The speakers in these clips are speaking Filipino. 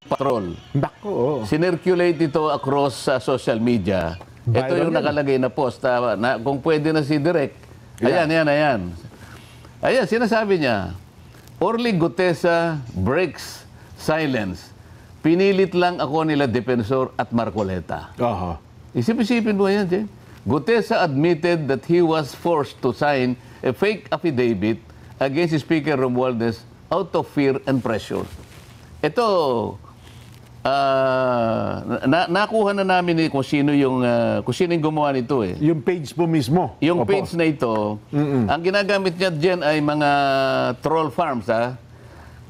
patrol. Nako, oo. Sinirculate ito across sa social media. Ito Viral yung yan. nakalagay na post. Na, kung pwede na si Direk. Ayan, ayan. Ayan, sinasabi niya, Orly Gutesa breaks silence. Pinilit lang ako nila Defensor at Marcoleta. Aha. Isip-isipin mo yan, Jen. Gutesa admitted that he was forced to sign a fake affidavit against Speaker Romualdez out of fear and pressure. Ito, nakuha na namin kung sino yung gumawa nito eh. Yung page po mismo. Yung Opo. page na ito, ang ginagamit niya dyan ay mga troll farms, ha?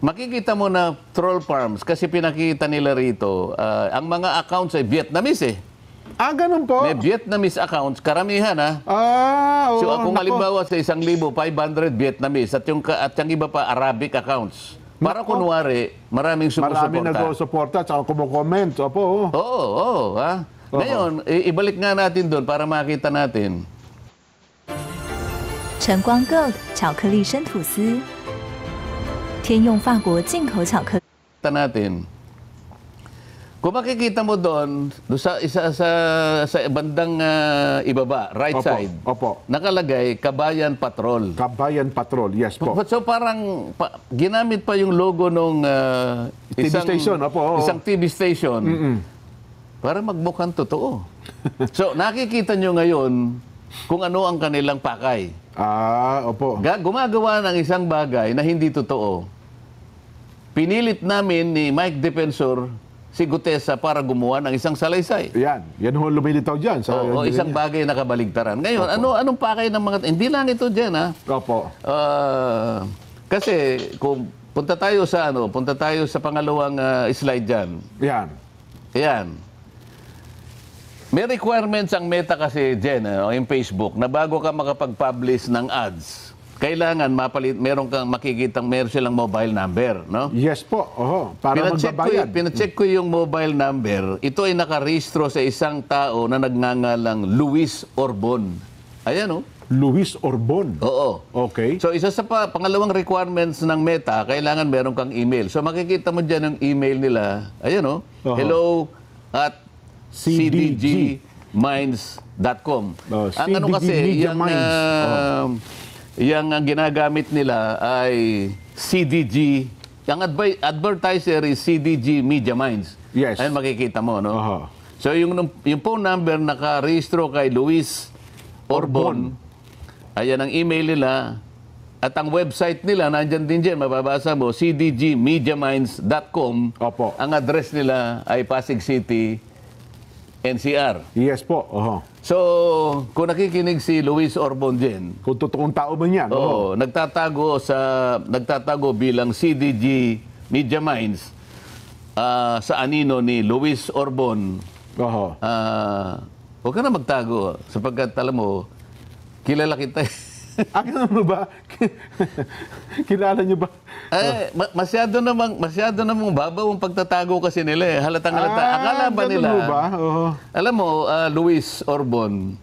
Makikita mo na troll farms kasi pinakita nila rito, ang mga accounts ay Vietnamese eh. Ah, ganun po? May Vietnamese accounts, karamihan ha. Oo. So kung Nako. halimbawa sa 1,500 Vietnamese at yung iba pa Arabic accounts. Para kunwari, maraming sumusuporta. Maraming nag-suporta at saka kumukomment. Opo. Oo, ha. Ngayon, ibalik nga natin doon para makita natin. 晨光 Gold 巧克力生吐司，天用法国进口巧克力。 Kita natin. Kung makikita mo doon sa bandang ibaba, right Opo, side, opo. nakalagay Kabayan Patrol. Kabayan Patrol. Yes po. So parang ginamit pa yung logo nung TV station, opo, oo. isang TV station para magmukhang totoo. So nakikita nyo ngayon kung ano ang kanilang pakay. Ah, opo. Gumagawa ng isang bagay na hindi totoo. Pinilit namin ni Mike Defensor si Gutesa para gumawa ng isang salaysay. Yan. Yan ho lumilitaw dyan. O isang bagay na kabaligtaran. Ngayon, anong pakay ng mga... Hindi lang ito dyan, ha? Opo. Kasi kung punta tayo sa pangalawang slide dyan. Yan. Ayan. May requirements ang Meta kasi dyan, yung Facebook, na bago ka makapag-publish ng ads, kailangan meron silang mobile number, no? Yes po. Oho. Para magbabayad. Pinacheck ko yung mobile number. Ito ay nakarehistro sa isang tao na nagngangalang Luis Orbon. Ayan, oh. Luis Orbon. Oo. Okay. So, isa sa pangalawang requirements ng Meta, kailangan meron kang email. So, makikita mo dyan yung email nila. Ayan, oh. Oho. hello@cdgminds.com. Ang ano kasi, Media Minds. yung ginagamit nila ay CDG. Yung advertiser is CDG Media Minds. Yes. Ayun makikita mo, no? Aha. So yung phone number nakarehistro kay Luis Orbon. Ayan ang email nila. At ang website nila, nandyan din dyan, mababasa mo, cdgmediaminds.com. Opo. Ang address nila ay Pasig City, NCR. Yes po. Oho. So, kung nakikinig si Luis Orbon din, Kung totoong tao ba yan? oo, nagtatago bilang CDG Media Minds sa anino ni Luis Orbon. Oho. Huwag ka na magtago sapagkat alam mo, kilala kita. Ganun mo ba? Kilala niyo ba? Masyado namang babaw ang pagtatago kasi nila eh. Halatang halata. Akala ba ganun nila? mo ba? Oho. Alam mo, Luis Orbon,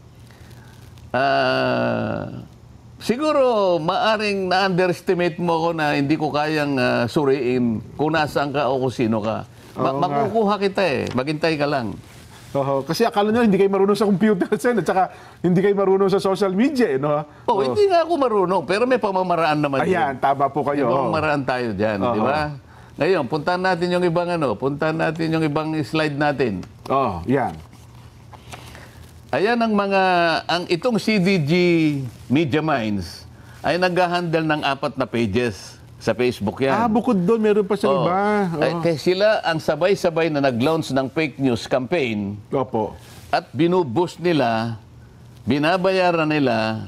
siguro maaring na-underestimate mo ako na hindi ko kayang suriin kung nasaan ka o kung sino ka. Makukuha kita eh. Maghintay ka lang. Oho. Kasi akala nyo hindi kayo marunong sa computer, Sen, at saka hindi kayo marunong sa social media, eh, no? Hindi nga ako marunong, pero may pamamaraan naman Ayan, tama po May kayo. pamamaraan tayo dyan, di ba? Ngayon, puntahan natin yung ibang slide natin. Oh, yan. Ayan itong CDG Media Minds ay nag-handle ng 4 na pages sa Facebook yan. Bukod doon, meron pa sa iba. Kaya sila ang sabay-sabay na nag-launch ng fake news campaign Opo. at binuboost nila, binabayaran nila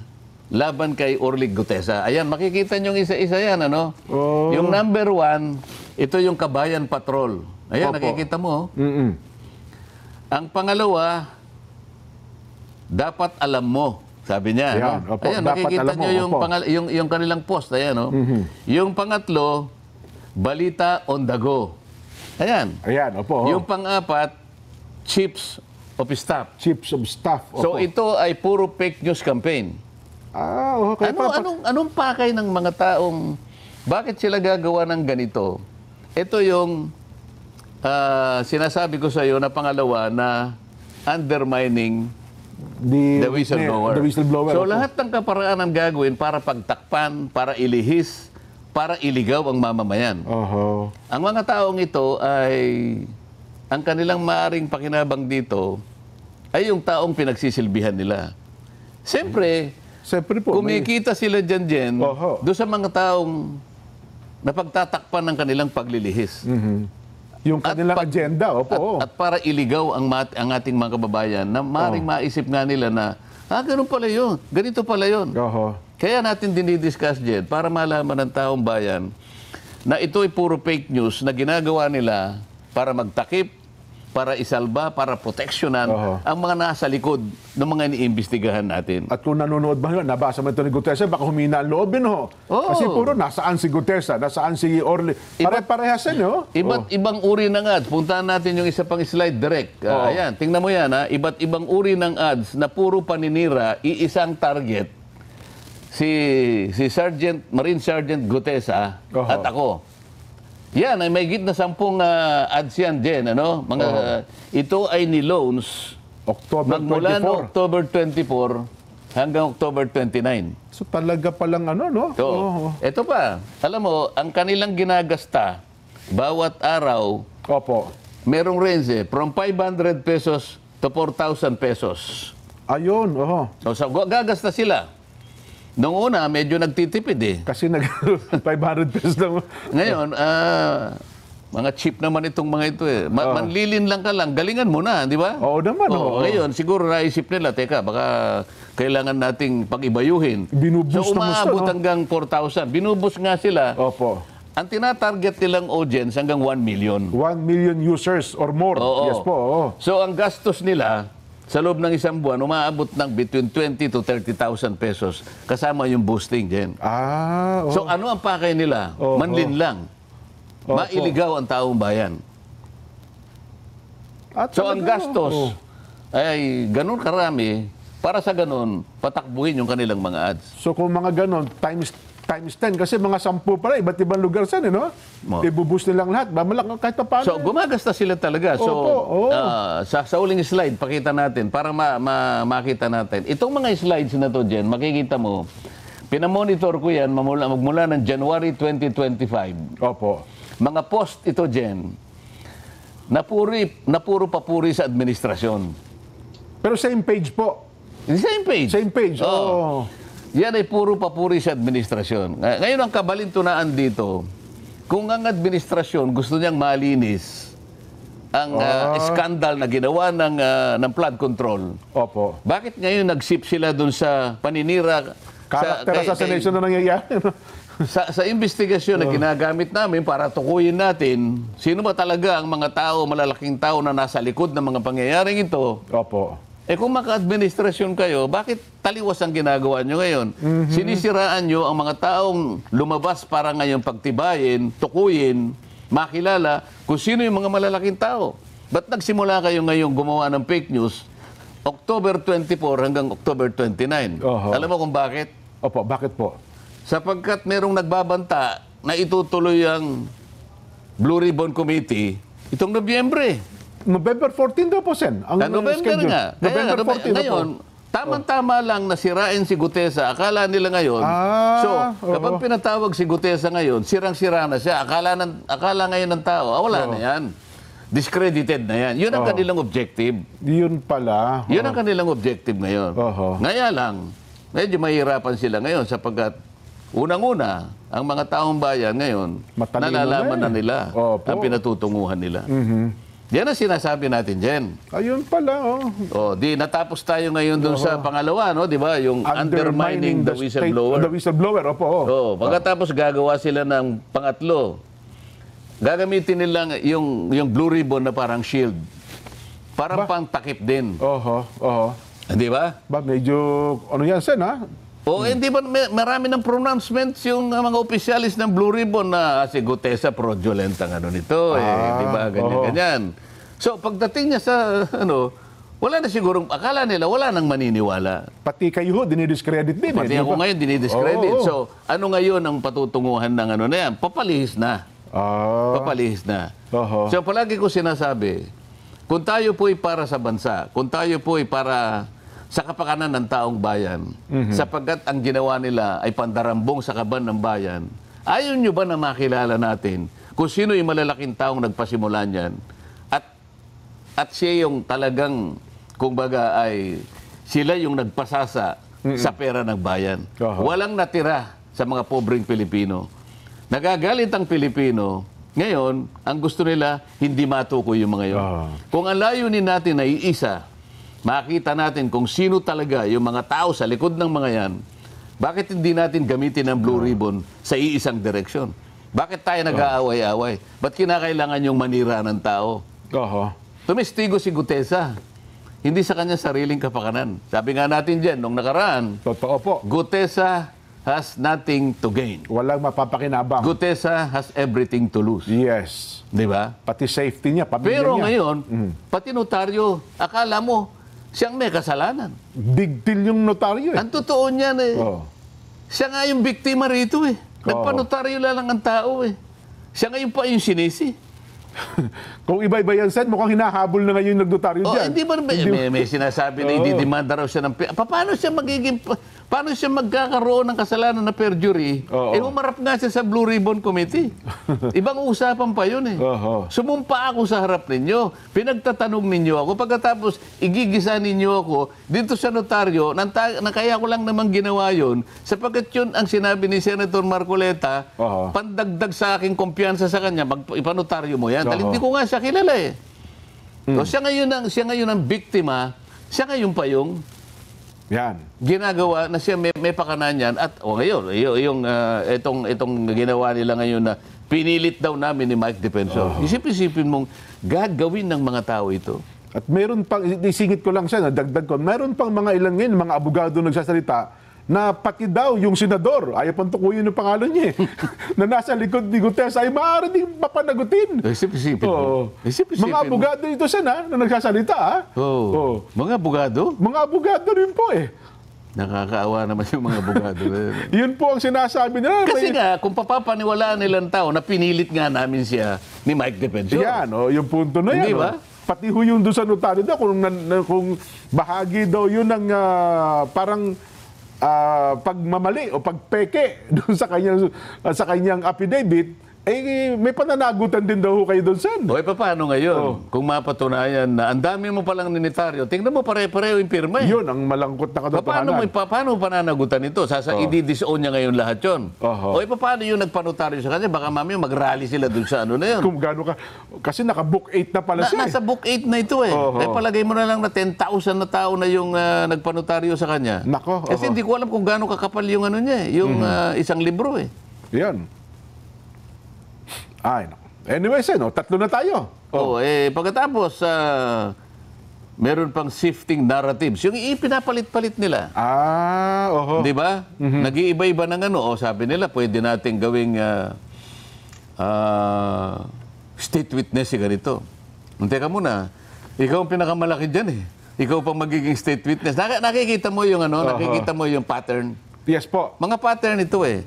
laban kay Orly Gutesa. Ayan, makikita nyo isa-isa yan, ano? Oh. Yung number 1, ito yung Kabayan Patrol. Ayan, Opo. nakikita mo. Mm-mm. Ang pangalawa, dapat alam mo. Sabi niya, Ayan, no? opo, Ayan, dapat makikita alam mo, nyo opo. yung kanilang post. Ayan, no? Yung pangatlo, balita on the go. Ayan. Ayan, opo. Yung pang-apat, chiefs of staff. Chiefs of staff. Opo. So ito ay puro fake news campaign. Okay. Anong pakay ng mga taong, bakit sila gagawa ng ganito? Ito yung sinasabi ko sa iyo na pangalawa na undermining the whistleblower. The whistleblower. So opo. lahat ng kaparaanan gagawin para pagtakpan, para ilihis, para iligaw ang mamamayan. Oho. Ang mga taong ito ay, ang kanilang maaring pakinabang dito ay yung taong pinagsisilbihan nila. Siyempre, Siyempre po. kumikita sila dyan, Jen, Oho. doon sa mga taong napagtatakpan ng kanilang paglilihis. Yung kanilang agenda. Opo. At para iligaw ang ating mga kababayan na maring maisip nga nila na, ganun pala yun, ganito pala yun. Oho. Kaya natin dinidiscuss, Jed, para malaman ng taong bayan na ito ay puro fake news na ginagawa nila para magtakip, para isalba, para proteksyonan Oho. ang mga nasa likod ng mga iniimbestigahan natin. At kung nanonood ba yun, nabasa mo ito ni Gutesa, baka humina ang loobin, ho. Oo. Kasi puro, nasaan si Gutesa, nasaan si Orly. Pare-parehas yan, ho. Iba't ibang uri ng ads. Puntahan natin yung isa pang slide direct. Oo. Ayan, tingnan mo yan. Iba't ibang uri ng ads na puro paninira, iisang target. Si Marine Sergeant Gutesa Oho. at ako. Yan, ay may git na 10 ads yan, Jen. Ano? Ito ay ni-loans October magmula 24. ng October 24 hanggang October 29. So talaga palang ano, no? So, Oho. ito pa. Alam mo, ang kanilang ginagasta bawat araw, Opo. merong range from 500 pesos to 4,000 pesos. Ayun, oho. So, gagasta sila. Noong una, medyo nagtitipid Kasi 500 pesos lang. Ngayon, mga cheap naman itong mga ito Manlilin lang ka lang, galingan mo na, di ba? Oo naman, oo. Ngayon, siguro naisip nila, teka, baka kailangan nating pag-ibayuhin. Binuboost So, na gusto, umaabot no? hanggang 4,000. Binuboost nga sila. Opo. Ang tinatarget nilang audience hanggang 1 million. 1 million users or more. Oo. Yes po, oo. So, ang gastos nila sa loob ng isang buwan, umaabot ng between 20 to 30,000 pesos kasama yung boosting, Jen. Oo. So, ano ang pakay nila? Oo. Manlin lang. Opo. Mailigaw ang taong bayan. At So, ang talaga, gastos oo. ay ganun karami para sa ganun, patakbuhin yung kanilang mga ads. So kung mga ganon, times 10, kasi mga 10 pala, iba't ibang lugar saan, no? Oo. Ibuboost nilang lahat. Mamalak kahit pa paano. So, gumagasta sila talaga. So, Opo, oo. sa uling slide, pakita natin para makita natin. Itong mga slides na to, Jen, makikita mo, pinamonitor ko yan magmula ng January 2025. Opo. Mga post ito, Jen, na puro papuri sa administrasyon. Pero same page po. Same page. Same page. Oo. Oo. Yan ay puro papuri sa administrasyon. Ngayon ang kabalintunaan dito, kung ang administrasyon gusto niyang malinis ang skandal na ginawa ng flood control, Opo. bakit ngayon nag-sip sila dun sa paninira? Character assassination na nangyayari. no? Sa investigasyon na ginagamit namin para tukuyin natin, sino ba talaga ang mga tao, malalaking tao na nasa likod ng mga pangyayaring ito? Opo. Kung maka-administrasyon kayo, bakit taliwas ang ginagawa nyo ngayon? Sinisiraan nyo ang mga taong lumabas para ngayon pagtibayin, tukuyin, makilala kung sino yung mga malalaking tao. Ba't nagsimula kayo ngayon gumawa ng fake news October 24 hanggang October 29? Oho. Alam mo kung bakit? Opo, bakit po? Sapagkat merong nagbabanta na itutuloy ang Blue Ribbon Committee itong Nobyembre. November 14 daw po, Sen. Ang November schedule. nga. November 14 ngayon, tamang-tama lang na sirain si Gutesa. Akala nila ngayon. So, kapag pinatawag si Gutesa ngayon, sirang-sira na siya. Akala ngayon ng tao, wala na yan. Discredited na yan. Yun ang kanilang objective. Yun pala. Yun ang kanilang objective ngayon. Oho. Ngaya lang, medyo mahirapan sila ngayon sapagkat unang-una, ang mga taong bayan ngayon, Matalino nalalaman na na nila Opo. ang pinatutunguhan nila. Yan ang sinasabi natin, Jen. Ayun pala, oh. Natapos tayo ngayon dun sa pangalawa, no? 'Di ba? Yung undermining the whistleblower. The whistleblower, opo. Pagkatapos gagawa sila ng pangatlo. Gagamitin nila yung Blue Ribbon na parang shield. Parang pang takip din. Oho. 'Di ba? Ba, medyo, ano yan, Sen, ha? Hindi ba marami ng pronouncements yung mga opisyalis ng Blue Ribbon na si Gutesa fraudulent ang ano nito, di ba? Ganyan. So, pagdating niya sa, wala na sigurong, akala nila, wala nang maniniwala. Pati kayo, dinidiscredit din. Pati di ako ba? ngayon, dinidiscredit. Oo. So, ano ngayon ang patutunguhan ng na yan? Papalihis na. Papalihis na. Oho. So palagi ko sinasabi, kung tayo po ay para sa bansa, kung tayo po ay para sa kapakanan ng taong bayan, sapagkat ang ginawa nila ay pandarambong sa kaban ng bayan, ayaw nyo ba na makilala natin kung sino yung malalaking taong nagpasimula niyan? At siya yung talagang, kumbaga ay, sila yung nagpasasa sa pera ng bayan. Oho. Walang natira sa mga pobreng Pilipino. Nagagalit ang Pilipino. Ngayon, ang gusto nila, hindi matukoy yung mga yun. Kung ang layunin natin ay isa, makita natin kung sino talaga yung mga tao sa likod ng mga yan, bakit hindi natin gamitin ang Blue Ribbon sa iisang direksyon? Bakit tayo nag-aaway-away? Ba't kinakailangan yung manira ng tao? Oho. Tumestigo si Gutesa. Hindi sa kanya sariling kapakanan. Sabi nga natin dyan, nung nakaraan, Totoo po. Gutesa has nothing to gain. Walang mapapakinabang. Gutesa has everything to lose. Yes. Di ba? Pati safety niya, pamilya Pero niya. ngayon, pati notaryo, akala mo, siyang may kasalanan. Big deal yung notaryo eh. Ang totoo niyan eh. Oh. Siya nga yung biktima rito eh. Nagpanotaryo lang ang tao eh. Siya ngayon pa yung sinisi. Kung iba-iba yan, Sen, mukhang hinahabol na ngayon yung nagnotaryo Oh, dyan. hindi ba may sinasabi na ididemanda raw siya ng paano siya magiging paano siya magkakaroon ng kasalanan na perjury? Oo. Eh humarap nga siya sa Blue Ribbon Committee. Ibang usapan pa 'yun eh. Oo. Sumumpa ako sa harap ninyo. Pinagtatanong ninyo ako pagkatapos igigisa ninyo ako dito sa notaryo na kaya ko lang naman ginawa 'yun sapagkat 'yun ang sinabi ni Senator Marcoleta, Oo. pandagdag sa aking kumpiyansa sa kanya, ipanotaryo mo 'yan. Dahil Oo. hindi ko nga siya kilala eh. So, siya ngayon ang biktima, siya ngayon pa yung Yan. ginagawa na siya may pakanan yan. At ngayon, itong ginawa nila ngayon na pinilit daw namin ni Mike Defensor. Isip-isipin mong gagawin ng mga tao ito. At meron pang, isingit ko lang siya, dagdag ko, meron pang mga ilan ngayon, mga abogado nagsasalita, na pati daw yung senador, ayaw pang tukuyin yung pangalan niya eh, na nasa likod ni Gutesa ay maaari din papanagutin. Isip-isipin mo. Oo. Isip-isipin Mga abogado ito sana na nagsasalita ha. Oo. Mga abogado? Mga abogado rin po eh. Nakakaawa naman yung mga abogado. Yun po ang sinasabi nila. Kasi nga, kung papapaniwalaan nilang tao na pinilit nga namin siya ni Mike Defensor. Yan, yung punto na yan. Hindi ba? Pati ho yung doon sa notaryo daw, kung bahagi daw yun ng parang pagmamali o pagpeke doon sa kanyang affidavit, eh may pananagutan din daw kayo doon, Sen. O, paano ngayon? Kung mapatunayan na ang dami mo palang ninitaryo, tingnan mo pare-pareho yung pirma eh. Yun ang malangkot na katotohanan. Paano pananagutan ito? I-disown niya ngayon lahat yun. Oho. O, paano yung nagpanotaryo sa kanya? Baka mamaya mag-rally sila doon sa ano na yun. Kung gaano ka, kasi naka-book 8 na pala siya. Nasa book 8 na ito eh. Oho. Eh, palagay mo na lang na 10,000 na tao na yung nagpanotaryo sa kanya. Nako, Kasi oho. hindi ko alam kung gaano kakapal yung ano niya eh, yung isang libro eh. Yan. Ay, nako. Anyway, Sen, tatlo na tayo. Pagkatapos, meron pang shifting narratives. Yung ipinapalit-palit nila. Oho. Di ba? Nag-iiba-iba ng ano. Sabi nila, pwede natin gawing state witness ganito. Teka muna, ikaw ang pinakamalaki dyan eh. Ikaw pang magiging state witness. Nakikita mo yung nakikita mo yung pattern. Yes po. Mga pattern ito eh.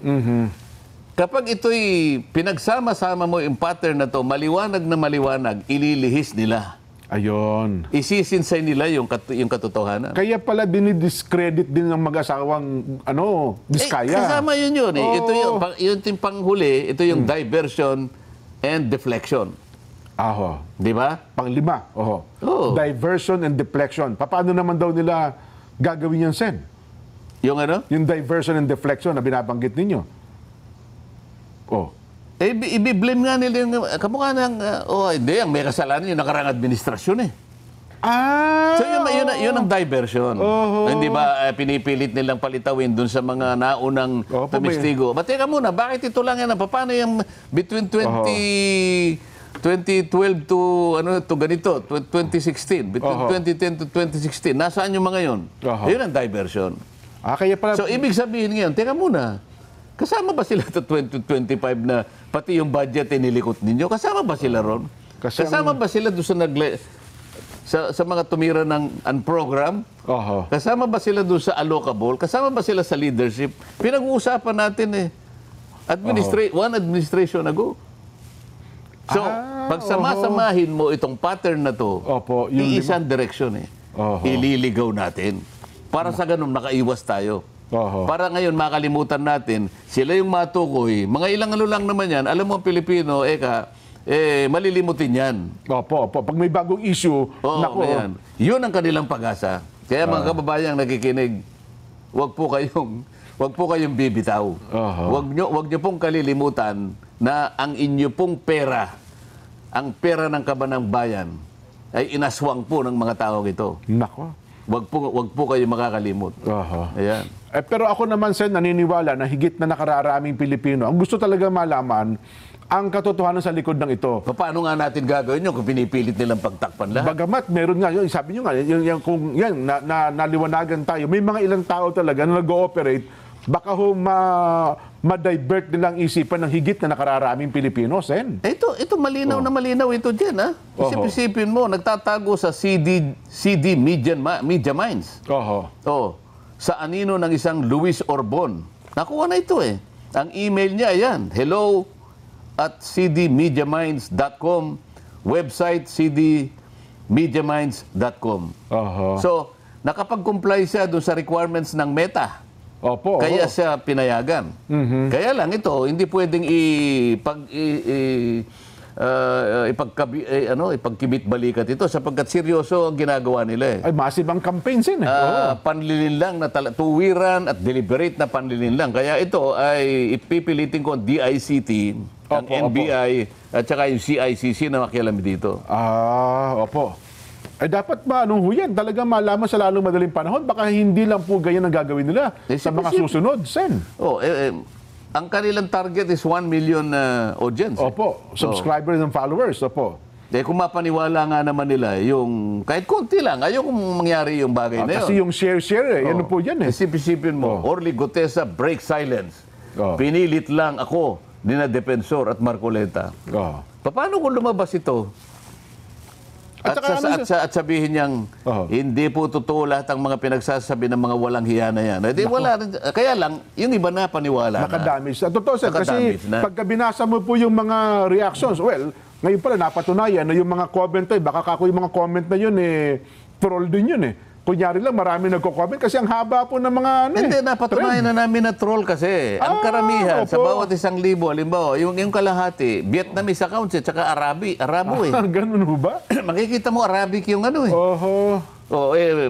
Kapag ito'y pinagsama-sama mo yung pattern na to, maliwanag na maliwanag, ililihis nila. Ayun. Isisinsay nila yung katotohanan. Kaya pala dinidiscredit din ng mag-asawang Diskaya. Kasama yun yun eh. Oo. Ito yung panghuli, ito yung diversion and deflection. Aho. Di ba? Panglima. Oho. Oo. Diversion and deflection. Paano naman daw nila gagawin yan, Sen? Yung ano? Yung diversion and deflection na binabanggit ninyo. Ibiblame nga nila yung kamukha ng, hindi, ang may kasalanan yung nakarang administrasyon eh. So yun ang diversion. Hindi ba pinipilit nilang palitawin dun sa mga naunang tumistigo? Teka muna, bakit ito lang yan? Paano yung between 2012 to ganito, 2016, between 2010 to 2016, nasaan yung mga yun? Yun ang diversion. Kaya pala... So ibig sabihin ngayon, teka muna, kasama ba sila sa 2025 na pati yung budget nilikot ninyo? Kasama ba sila ron? Kasama ba sila doon sa mga tumira ng program? Kasama ba sila doon sa allocable? Kasama ba sila sa leadership? Pinag-uusapan natin eh. One administration ago. So, pag samasamahin mo itong pattern na to, Opo, yung iisang direksyon eh. Oho. Ililigaw natin. Para sa ganun, makaiwas tayo. Oho. Para ngayon, makalimutan natin, sila yung matukoy. Mga ilang ano lang naman yan. Alam mo, Pilipino, malilimutin yan. Opo. Pag may bagong issue, Oo, naku. yan. Yun ang kanilang pag-asa. Kaya mga kababayang nakikinig, wag po kayong bibitaw. Oho. Wag nyo pong kalilimutan na ang inyo pong pera, ang pera ng kabanang bayan, ay inaswang po ng mga tao ito. Nako. Wag po kayo makakalimot. Oho. Ayan. Pero ako naman, Sen, naniniwala na higit na nakararaming Pilipino, ang gusto talaga malaman, ang katotohanan sa likod ng ito. Paano nga natin gagawin yun kung pinipilit nilang pagtakpan lahat? Bagamat meron nga, yun, sabi nyo nga, kung yan, naliwanagan tayo, may mga ilang tao talaga na nag-ooperate, baka ma-divert nilang isipan ng higit na nakararaming Pilipino, Sen. Ito malinaw na malinaw ito dyan, ha? Isip-isipin mo, nagtatago sa CD Media Minds. Oho. Sa anino ng isang Luis Orbon. Nakuha na ito eh. Ang email niya, ayan, hello@cdmediaminds.com, website cdmediaminds.com. Oho. So, nakapag-comply siya doon sa requirements ng Meta. Opo. Kaya siya pinayagan. Kaya lang ito, hindi pwedeng ipagkibit balikat ito sapagkat seryoso ang ginagawa nila eh. Ay, massive ang campaign, Sen. Panlilinlang na tuwiran at deliberate na panlilinlang. Kaya ito ay ipipilitin ko ang DICT, ang NBI at saka yung CICC na makialam dito. Opo. Dapat ba, anong huyan? Talaga malaman sa lalong madaling panahon. Baka hindi lang po ganyan ang gagawin nila sa mga susunod, Sen. Ang kanilang target is 1 million audience. Opo. Subscribers and followers. Opo. Kung mapaniwala nga naman nila, yung kahit konti lang, ayaw kung mangyari yung bagay na yun. Kasi yung share, yan po yan eh. Isipin mo, Orly Gutesa break silence. Pinilit lang ako, Dina Defensor at Marcoleta. Paano kung lumabas ito? At sabihin niyang, hindi po totoo lahat ang mga pinagsasabi ng mga walang hiya na yan. Kaya lang, yung iba na paniwala Nakadamage. Totoo, Sir, kasi pagka binasa mo po yung mga reactions, well, ngayon pala napatunayan na yung mga comment ay, baka kako yung mga comment na yun, troll din yun eh. Kunyari lang, marami nagko-comment kasi ang haba po ng mga Hindi, napatunayan na namin na troll kasi. Ang karamihan, sa bawat 1,000, halimbawa, yung kalahati, Vietnamese accounts at saka Arabo eh. Ganun ho ba? Makikita mo Arabic yung ano eh.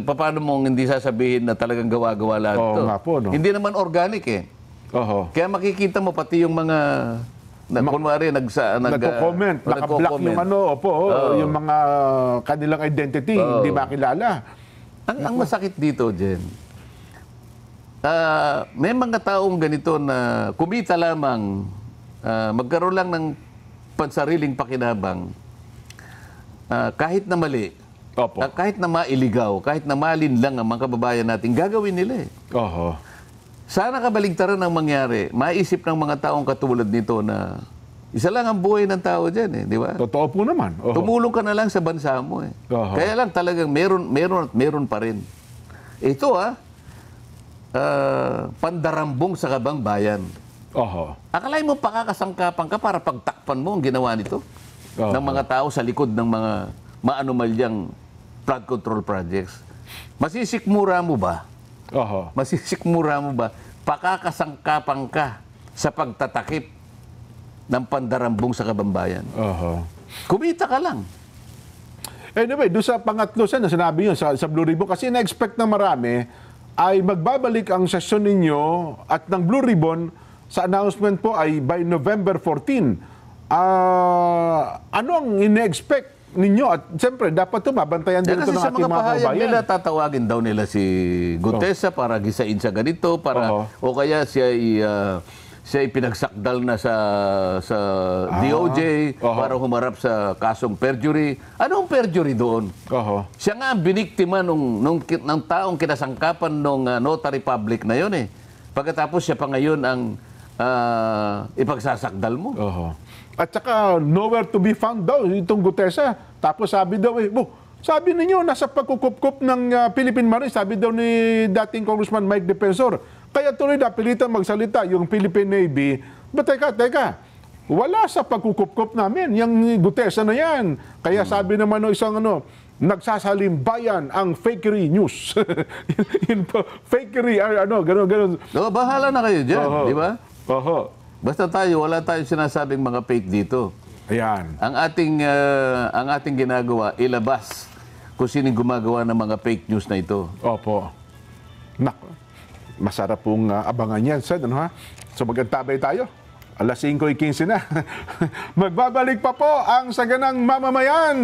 Paano mong hindi sasabihin na talagang gawa-gawa lahat ito? Nga po, no? Hindi naman organic eh. Kaya makikita mo pati yung mga kunwari nagko-comment, naka-block yung yung mga kanilang identity, hindi makilala. Ang masakit dito, Jen, may mga taong ganito na kumita lamang, magkaroon lang ng pansariling pakinabang, kahit na mali, kahit na mailigaw, kahit na malinlang ang mga kababayan natin, gagawin nila eh. Sana kabaligtaran ang mangyari, maisip ng mga taong katulad nito na isa lang ang buhay ng tao dyan eh, di ba? Totoo po naman. Tumulong ka na lang sa bansa mo eh. Kaya lang talagang meron pa rin. Ito pandarambong sa kabang bayan. Akalain mo pakakasangkapan ka para pagtakpan mo ang ginawa nito ng mga tao sa likod ng mga maanumalyang flood control projects. Masisikmura mo ba? Masisikmura mo ba? Pakakasangkapan ka sa pagtatakip ng pandarambong sa kabambayan. Kumita ka lang. Anyway, doon sa pangatlo, Sen, na sinabi yun sa Blue Ribbon, kasi na-expect ng marami ay magbabalik ang sesyon ninyo at ng Blue Ribbon sa announcement po ay by November 14. Ano ang ine-expect ninyo? At siyempre, dapat ito, mabantayan din ito ng ating mga kababayan. Nila, tatawagin daw nila si Gutesa para gisain sa ganito, para, o kaya siya ipinagsakdal na sa DOJ para humarap sa kasong perjury. Anong perjury doon? Siya nga ang biniktima ng taong kinasangkapan ng notary public na yun eh. Pagkatapos siya pa ngayon ang ipagsasakdal mo. At saka nowhere to be found daw itong Gutesa. Tapos sabi daw sabi ninyo nasa pagkukup ng Philippine Marines, sabi daw ni dating Congressman Mike Defensor. Kaya tuloy na pilitan magsalita yung Philippine Navy. But teka, Wala sa pagkukup-kup namin. Yung Gutesa na yan. Kaya sabi naman ng isang nagsasalimbayan ang fakery news. Yun po, fakery, gano'n. No, bahala na kayo dyan, Oho. di ba? Oho. Basta tayo, wala tayong sinasabing mga fake dito. Ayan. Ang ating ginagawa, ilabas kung sinong gumagawa ng mga fake news na ito. Opo. Nako. Masarap pong abangan yan, Sen. Ano, ha? So magantabay tayo. Alas 5:15 na. Magbabalik pa po ang Saganang Mamamayan.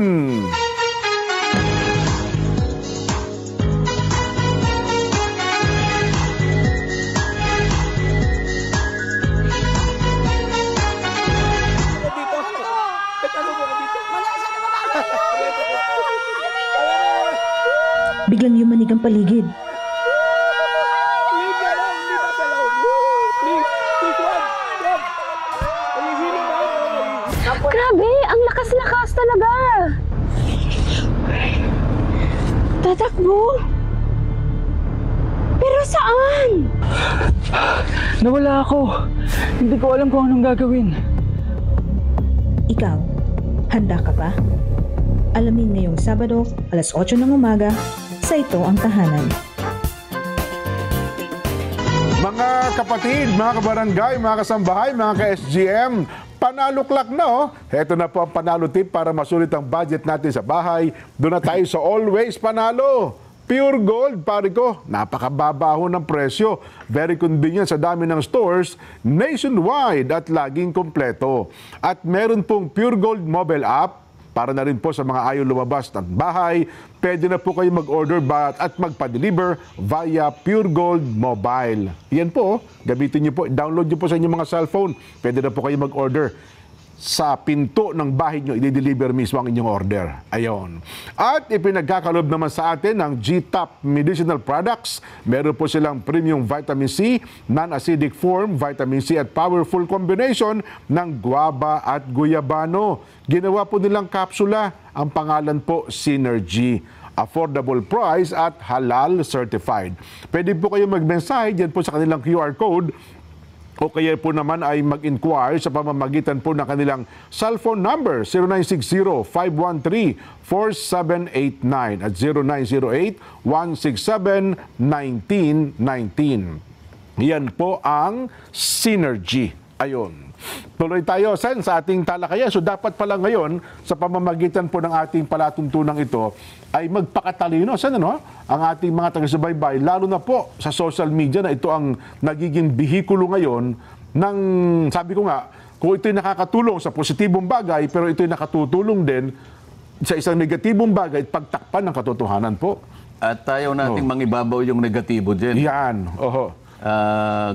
Biglang yumanig ang paligid. Grabe, ang lakas-lakas talaga. Tatakbo. Pero saan? Nawala ako. Hindi ko alam kung anong gagawin. Ikaw, handa ka ba? Alamin ngayong Sabado, alas 8 ng umaga, sa Ito ang Tahanan. Mga kapatid, mga kabarangay, mga kasambahay, mga ka-SGM, panaluklak na oh. Heto na po ang panalo tip para masulit ang budget natin sa bahay. Doon na tayo sa Always Panalo. Pure Gold, pare ko, napakababaho ng presyo. Very convenient sa dami ng stores, nationwide at laging kompleto. At meron pong Pure Gold mobile app, para na rin po sa mga ayaw lumabas ng bahay. Pwede na po kayo mag-order at magpa-deliver via Pure Gold Mobile. Yan po, gamitin nyo po, download nyo po sa inyong mga cellphone. Pwede na po kayo mag-order. Sa pinto ng bahay nyo, i-deliver mismo ang inyong order. Ayon. At ipinagkakalob naman sa atin ng G-Top Medicinal Products. Meron po silang premium vitamin C, non-acidic form, vitamin C at powerful combination ng guava at guyabano. Ginawa po nilang kapsula. Ang pangalan po, Synergy. Affordable price at halal certified. Pwede po kayo mag-mensahe dyan po sa kanilang QR code o kaya po naman ay mag-inquire sa pamamagitan po ng kanilang cellphone number 0960-513-4789 at 0908-167-1919. Yan po ang Synergy. Ayon. Tuloy tayo, Sen, sa ating talakayan. So dapat pala ngayon, sa pamamagitan po ng ating palatuntunang ito, ay magpakatalino, Sen, ano? Ang ating mga taga-subaybay, lalo na po sa social media na ito ang nagiging bihikulo ngayon ng, sabi ko nga, kung ito'y nakakatulong sa positibong bagay, pero ito'y nakatutulong din sa isang negatibong bagay, pagtakpan ng katotohanan po. At tayo nating mangibabaw yung negatibo dyan. Yan, oho.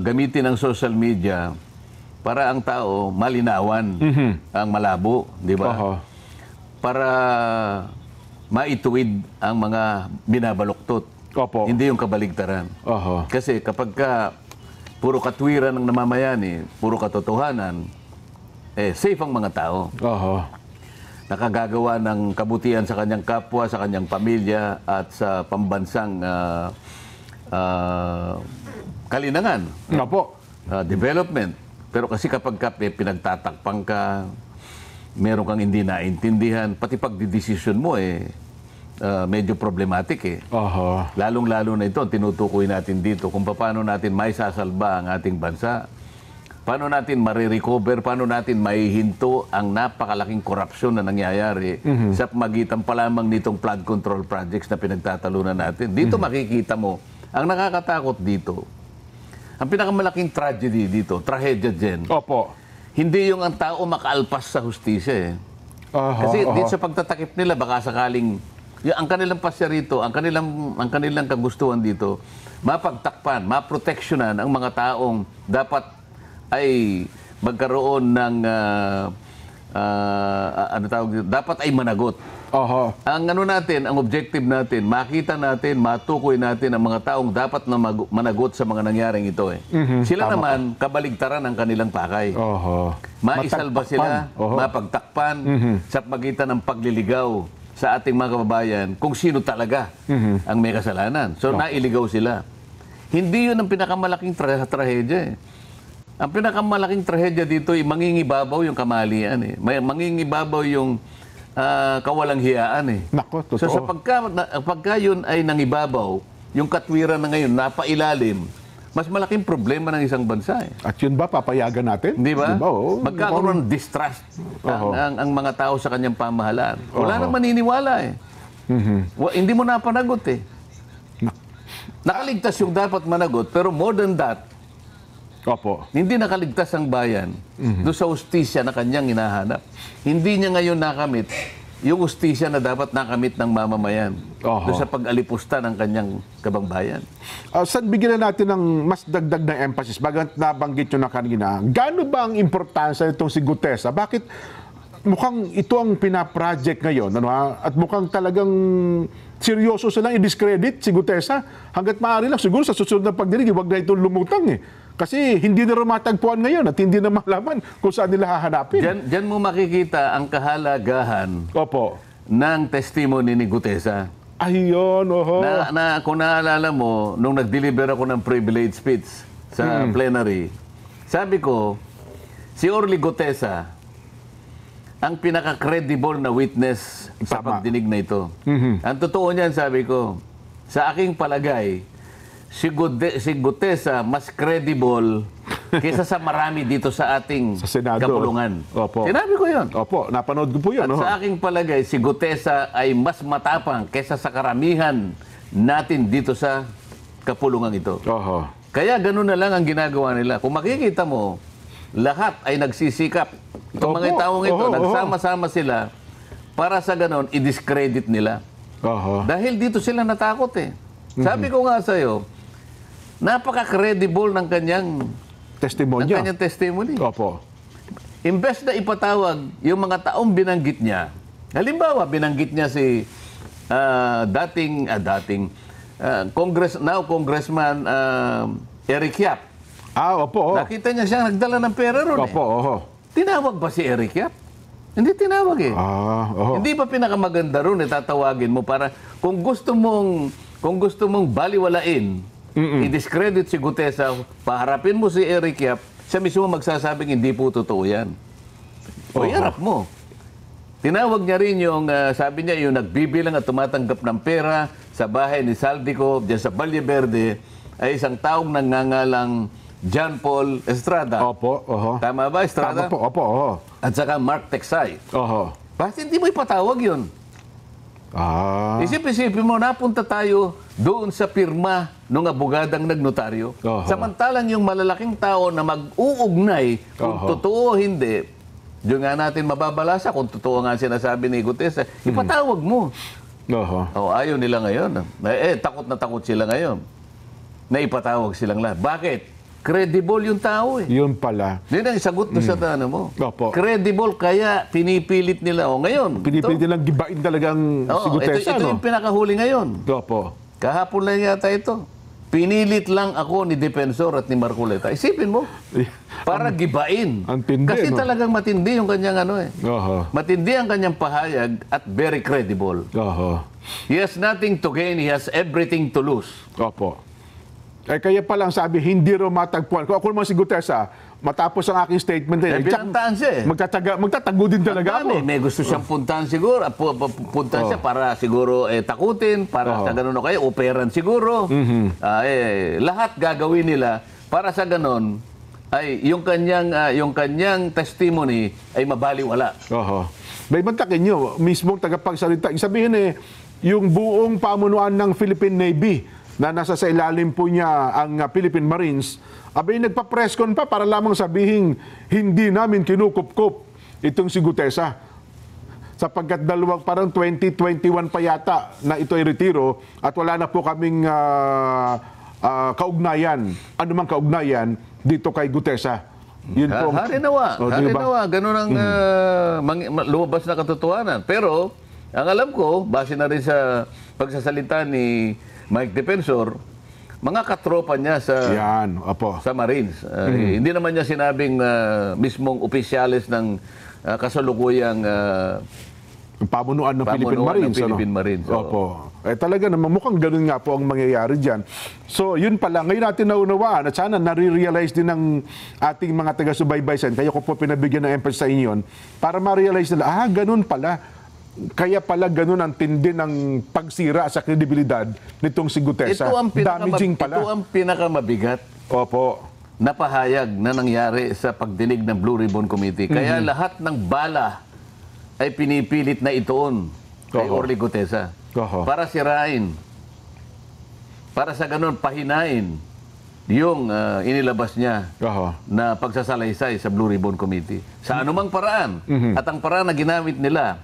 Gamitin ang social media para ang tao malinawan, ang malabo, di ba? Oho. Para maituwid ang mga binabaluktot. Opo. Hindi yung kabaligtaran. Oho. Kasi kapag puro katwiran ng namamayani, puro katotohanan, safe ang mga tao. Oho. Nakagagawa ng kabutihan sa kanyang kapwa, sa kanyang pamilya, at sa pambansang kalinangan. Opo. Development. Pero kasi kapag pinagtatakpang ka, meron kang hindi naintindihan, pati pagdidesisyon mo medyo problematic eh. Oho. Lalong-lalo na ito, tinutukoy natin dito kung paano natin may sasalba ang ating bansa. Paano natin marirecover, paano natin maihinto ang napakalaking korupsyon na nangyayari sa magitan pa lamang nitong flood control projects na pinagtatalunan natin. Dito makikita mo, ang nakakatakot dito, ang pinakamalaking tragedy dito, trahedya dyan, Opo. hindi yung ang tao makaalpas sa hustisya eh. Kasi dito sa pagtatakip nila, baka sakaling, ang kanilang pasya rito, ang kanilang kagustuhan dito, mapagtakpan, maproteksyonan ang mga taong dapat ay magkaroon ng, dapat ay managot. Oho. Ang ang objective natin, makita natin, matukoy natin ang mga taong dapat na managot sa mga nangyaring ito eh. Sila naman, kabaligtaran ang kanilang pakay. Oho. Maisalba sila, Oho. mapagtakpan sa pagitan ng pagligaw sa ating mga kababayan kung sino talaga ang may kasalanan. So, nailigaw sila. Hindi yun ang pinakamalaking trahedya eh. Ang pinakamalaking trahedya dito ay mangingibabaw yung kamalian eh. Mangingibabaw yung kawalang hiyaan eh. Nako, totoo. So sa pagka yun ay nangibabaw, yung katwiran na ngayon napailalim, mas malaking problema ng isang bansa eh. At yun ba, papayagan natin? Di ba? Oo. Magkakaroon ng distrust ang mga tao sa kanyang pamahalaan. Wala nang maniniwala eh. Hindi mo napanagot eh. Nakaligtas yung dapat managot, pero more than that, Opo. hindi nakaligtas ang bayan doon sa ustisya na kanyang hinahanap. Hindi niya ngayon nakamit yung ustisya na dapat nakamit ng mamamayan doon sa pag-alipusta ng kanyang kabangbayan. Saan bigyan na natin ng mas dagdag na emphasis? Bagang nabanggit nyo na kanina, gaano ba ang importansya itong si Gutesa? Bakit mukhang ito ang pinaproject ngayon? Ano, at mukhang talagang seryoso silang i-discredit si Gutesa. Hanggat maaari lang, siguro sa susunod na pagdinig, huwag na itong lumutang eh. Kasi hindi na rin matagpuan ngayon at hindi na malaman kung saan nila hahanapin. Diyan mo makikita ang kahalagahan Opo. ng testimony ni Gutesa. Ayun, oho. Kung naalala mo, nung nag-deliver ako ng privilege speech sa plenary, sabi ko, si Orly Gutesa, ang pinaka-credible na witness sa Tama. pagdinig na ito. Ang totoo niyan, sabi ko, sa aking palagay, si Gutesa mas credible kaysa sa marami dito sa ating Sa Senado. kapulungan. Opo. Sinabi ko yun. Opo, napanood ko po yun. At sa aking palagay, si Gutesa ay mas matapang kaysa sa karamihan natin dito sa kapulungan ito. Oho. Kaya ganun na lang ang ginagawa nila. Kung makikita mo, lahat ay nagsisikap. Itong mga Opo. taong ito, Oho, nagsama-sama sila para sa ganun, i-discredit nila. Oho. Dahil dito sila natakot eh. Sabi ko nga sa'yo, napaka-credible ng kanyang Testimonya. testimony. Opo. Imbes na ipatawag yung mga taong binanggit niya, halimbawa, binanggit niya si Congressman Eric Yap. Opo. Nakita niya siya nagdala ng pera ron Opo, oho. Tinawag ba si Eric Yap? Hindi tinawag eh. Oho. Hindi pa pinakamaganda ron, tatawagin mo para kung gusto mong baliwalain, i-discredit si Gutesa, paharapin mo si Eric Yap, siya mismo magsasabing hindi po totoo yan. O iharap mo. Tinawag niya rin yung, sabi niya, yung nagbibilang at tumatanggap ng pera sa bahay ni Saldico, dyan sa Valle Verde, ay isang taong nangangalang John Paul Estrada. Opo, oho. Tama ba, Estrada? Tama po, opo, oho. At saka Mark Texay. Oho. Bakit hindi mo ipatawag yun? Isip-isipin mo, napunta tayo doon sa pirma ng abogadang nagnotaryo. Oho. Samantalang yung malalaking tao na mag-uugnay kung Oho. totoo o hindi, doon nga natin mababalasa kung totoo nga sinasabi ni Gutesa, ipatawag mo. Oho. Ayaw nila ngayon. Takot na takot sila ngayon na ipatawag silang lahat. Bakit? Credible yung tao eh. Yun pala. Yun ang sagot doon sa tanong mo. Opo. Credible, kaya pinipilit nila. Ngayon. Pinipilit nilang gibain talagang si Gutesa, ito no? yung pinakahuli ngayon. Opo. Kahapon lang yata ito. Pinilit lang ako ni Defensor at ni Marcoleta. Isipin mo, para gibain. ang tindi, Kasi no? talagang matindi yung kanyang Oho. matindi ang kanyang pahayag at very credible. Oho. He has nothing to gain, he has everything to lose. Opo. Kaya palang sabi, hindi raw matagpuan. Kung ako naman si Gutesa, matapos ang aking statement Binantaan siya eh. magtatago din talaga ako. May gusto siyang puntahan siguro. Puntahan siya para siguro takutin, para sa ganun o kaya operan siguro. Lahat gagawin nila para sa ganun ay yung kanyang testimony ay mabaliwala. Oho. May bantakin nyo, mismong tagapagsalita. Sabihin yung buong pamunuan ng Philippine Navy na nasa sa ilalim po niya ang Philippine Marines, abay nagpa-press con pa para lamang sabihin hindi namin kinukupkup itong si Gutesa. Sapagkat parang 2021 pa yata na ito ay retiro at wala na po kaming kaugnayan, anumang kaugnayan dito kay Gutesa. Yun po. Harinawa. Harinawa. Ganun ang lumabas na katotohanan. Pero, ang alam ko, base na rin sa pagsasalita ni Mike Defensor, mga katropa niya sa Marines. Hindi naman niya sinabing mismong opisyalis ng kasalukuyang Ang pamunuan ng Philippine Pamunuan ng Marines. Philippine Marines, oo. Opo. Talaga naman, mukhang ganun nga po ang mangyayari dyan. So, yun pala. Ngayon natin naunawaan at sana nare-realize din ng ating mga taga-subaybay sen. Kaya ko po pinabigyan ng emphasis sa inyo yun, para ma-realize nila, ganun pala. Kaya pala ganun ang tindi ng pagsira sa kredibilidad nitong si Gutesa. Damaging pala. Ito ang pinakamabigat Opo. na pahayag na nangyari sa pagdinig ng Blue Ribbon Committee. Kaya lahat ng bala ay pinipilit na ituon kay Oo. Orly Gutesa. Oo. Para sirain. Para sa ganun, pahinain yung inilabas niya Oho. na pagsasalaysay sa Blue Ribbon Committee. Sa anumang paraan. At ang paraan na ginamit nila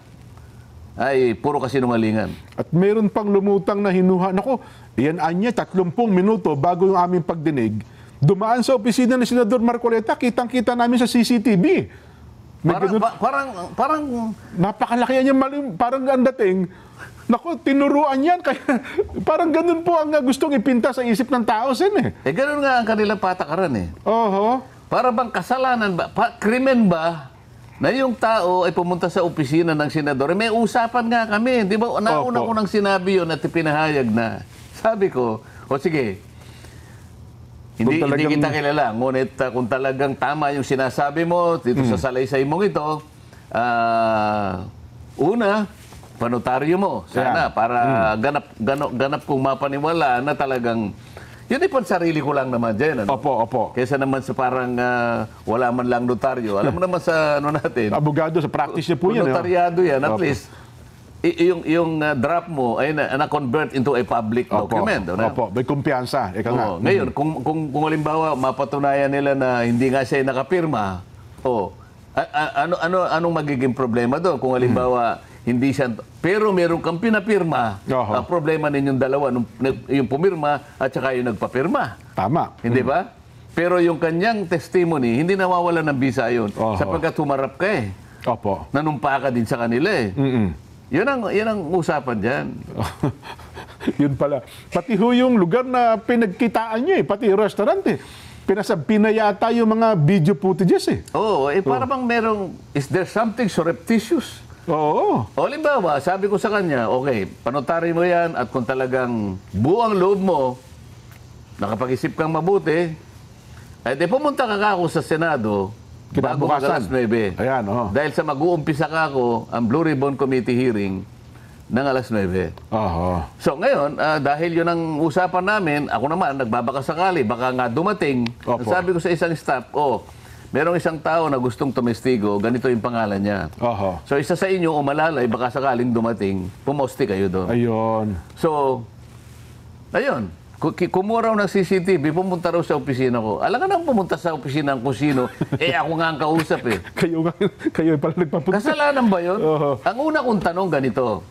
ay puro kasinungalingan. At meron pang lumutang na hinuha. Nako, yan anya, 30 minuto bago yung aming pagdinig, dumaan sa opisina ni Senador Marcoleta, kitang-kita namin sa CCTV. May ganun- Parang napakalaki yan yung parang ang dating. Nako, tinuruan yan. Kaya, parang ganun po ang gustong ipinta sa isip ng tao, sen eh. ganun nga ang kanilang patakaran eh. Oho. Para bang kasalanan ba? Krimen ba na yung tao ay pumunta sa opisina ng senador? May usapan nga kami. Di ba? Nauna ko nang sinabi yun at ipinahayag na. Sabi ko, o sige, hindi kita kilala. Ngunit kung talagang tama yung sinasabi mo dito sa salaysay mong ito, una, panotaryo mo. Sana para ganap kong mapaniwala na talagang yun ay sarili ko lang naman dyan. Ano? Opo. Kesa naman sa parang wala man lang notaryo. Alam mo naman sa ano natin. Abogado, sa practice niya po yan. Notaryado yan. At least, yung draft mo ay na-convert into a public document. Ano? Opo, may kumpiyansa. Eka nga. Ngayon, kung halimbawa mapatunayan nila na hindi nga siya nakapirma, anong magiging problema doon? Kung halimbawa hindi siya, pero meron kang pinapirma, ang problema ninyong dalawa, yung pumirma at saka yung nagpapirma. Tama. Hindi ba? Pero yung kanyang testimony, hindi nawawala ng bisa yun. Sapagkat humarap ka eh. Opo. Nanumpa ka din sa kanila eh. Yan ang usapan dyan. Yun pala. Pati ho yung lugar na pinagkitaan nyo eh. Pati yung restaurant eh. Pinayata yung mga video footages eh. Para bang merong, is there something surreptitious? Oo. O halimbawa, sabi ko sa kanya, okay, panotary mo yan at kung talagang buang loob mo, nakapag-isip kang mabuti, di pumunta ka ako sa Senado bago mag alas 9. Ayan, Dahil sa mag-uumpisa ka ako ang Blue Ribbon Committee hearing ng alas 9. So ngayon, dahil yun ang usapan namin, ako naman, nagbabaka sakali, baka nga dumating. Sabi ko sa isang staff, merong isang tao na gustong tumestigo, ganito yung pangalan niya. So isa sa inyo umalalay, baka sakaling dumating, pumoste kayo doon. Ayun. So, ayun. Kumuha raw ng CCTV, pumunta raw sa opisina ko. Alam ka nang pumunta sa opisina ng kusino, ako nga ang kausap eh. Kayo pala nagpapunta. Kasalanan ba yun? Ang una kong tanong ganito,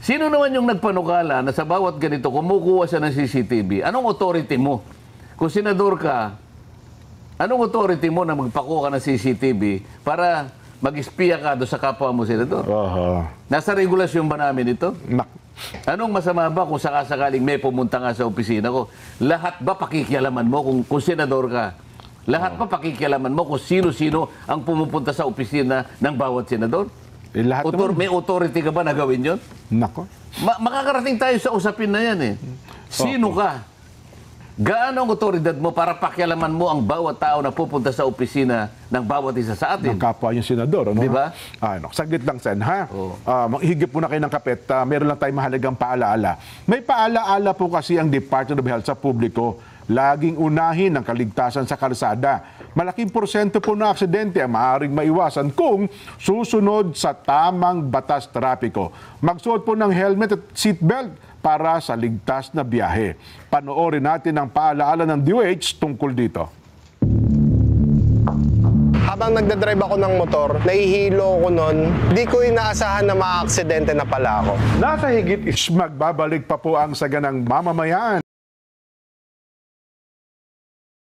sino naman yung nagpanukala na sa bawat ganito kumukuha siya ng CCTV? Anong authority mo? Kung senador ka, anong authority mo na magpakuha ka ng CCTV para mag-espiya ka doon sa kapwa mo senador? Nasa regulasyon ba namin ito? Anong masama ba kung sakasakaling may pumunta nga sa opisina ko? Lahat ba pakikialaman mo kung senador ka? Lahat ba pakikialaman mo kung sino-sino ang pumupunta sa opisina ng bawat senador? Lahat May authority ka ba na gawin yun? Nako. Makakarating tayo sa usapin na yan eh. Sino ka? Gaano ang otoridad mo para pakialaman mo ang bawat tao na pupunta sa opisina ng bawat isa sa atin? Ng kapwa yung senador. Ano? Di ba? Saglit lang, Sen, ha? Maghigip muna kayo ng kapet. Meron lang tayong mahalagang paalaala. May paalaala po kasi ang Department of Health sa publiko. Laging unahin ang kaligtasan sa kalsada. Malaking porsyento po ng aksidente ang maaaring maiwasan kung susunod sa tamang batas trapiko. Magsuot po ng helmet at seatbelt para sa ligtas na biyahe. Panoorin natin ang paalaala ng DOH tungkol dito. Habang nagdadrive ako ng motor, nahihilo ko nun, di ko inaasahan na maaaksidente na pala ako. Nasa higit is magbabalik pa po ang saganang mamamayan